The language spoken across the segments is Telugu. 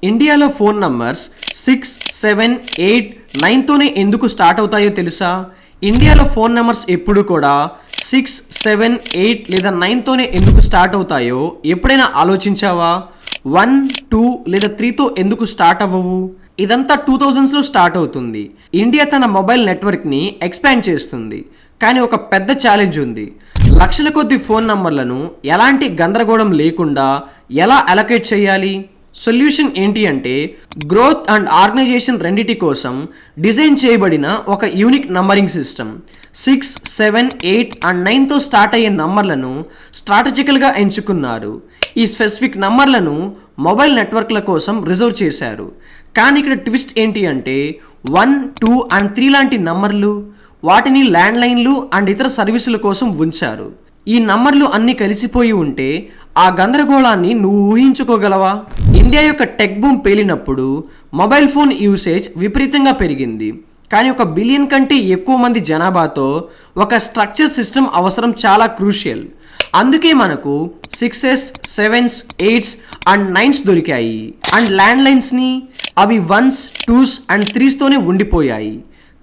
ఇండియాలో ఫోన్ నంబర్స్ 6, 7, 8, 9తోనే ఎందుకు స్టార్ట్ అవుతాయో తెలుసా? ఇండియాలో ఫోన్ నంబర్స్ ఎప్పుడు కూడా 6, 7, 8 లేదా 9తోనే ఎందుకు స్టార్ట్ అవుతాయో ఎప్పుడైనా ఆలోచించావా? 1, 2 లేదా 3తో ఎందుకు స్టార్ట్ అవ్వవు? ఇదంతా 2000స్లో స్టార్ట్ అవుతుంది. ఇండియా తన మొబైల్ నెట్వర్క్ని ఎక్స్పాండ్ చేస్తుంది. కానీ ఒక పెద్ద ఛాలెంజ్ ఉంది. లక్షల కొద్ది ఫోన్ నంబర్లను ఎలాంటి గందరగోళం లేకుండా ఎలా అలొకేట్ చేయాలి? సొల్యూషన్ ఏంటి అంటే గ్రోత్ అండ్ ఆర్గనైజేషన్ రెండిటి కోసం డిజైన్ చేయబడిన ఒక యూనిక్ నంబరింగ్ సిస్టమ్. 6, 7, 8 అండ్ 9తో స్టార్ట్ అయ్యే నంబర్లను స్ట్రాటజికల్గా ఎంచుకున్నారు. ఈ స్పెసిఫిక్ నంబర్లను మొబైల్ నెట్వర్క్ల కోసం రిజర్వ్ చేశారు. కానీ ఇక్కడ ట్విస్ట్ ఏంటి అంటే 1, 2 అండ్ 3 లాంటి నంబర్లు, వాటిని ల్యాండ్లైన్లు అండ్ ఇతర సర్వీసుల కోసం ఉంచారు. ఈ నంబర్లు అన్నీ కలిసిపోయి ఉంటే ఆ గందరగోళాన్ని నువ్వు ఊహించుకోగలవా? ఇండియా యొక్క టెక్ బూమ్ పేలినప్పుడు మొబైల్ ఫోన్ యూసేజ్ విపరీతంగా పెరిగింది. కానీ 1 బిలియన్ కంటే ఎక్కువ మంది జనాభాతో ఒక స్ట్రక్చర్ సిస్టమ్ అవసరం చాలా క్రూషియల్. అందుకే మనకు 6s, 7s, 8s and 9s దొరికాయి. అండ్ ల్యాండ్లైన్స్ని అవి 1s, 2s అండ్ 3స్తోనే ఉండిపోయాయి.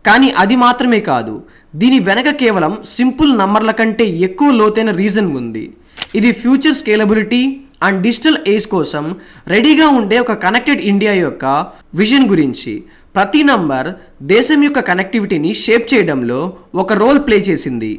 కానీ అది మాత్రమే కాదు, దీని వెనక కేవలం సింపుల్ నంబర్ల కంటే ఎక్కువ లోతైన రీజన్ ఉంది. ఇది future scalability and digital age కోసం రెడీగా ఉండే ఒక కనెక్టెడ్ ఇండియా యొక్క విజన్ గురించి. ప్రతి నంబర్ దేశం యొక్క కనెక్టివిటీని షేప్ చేయడంలో ఒక రోల్ ప్లే చేసింది.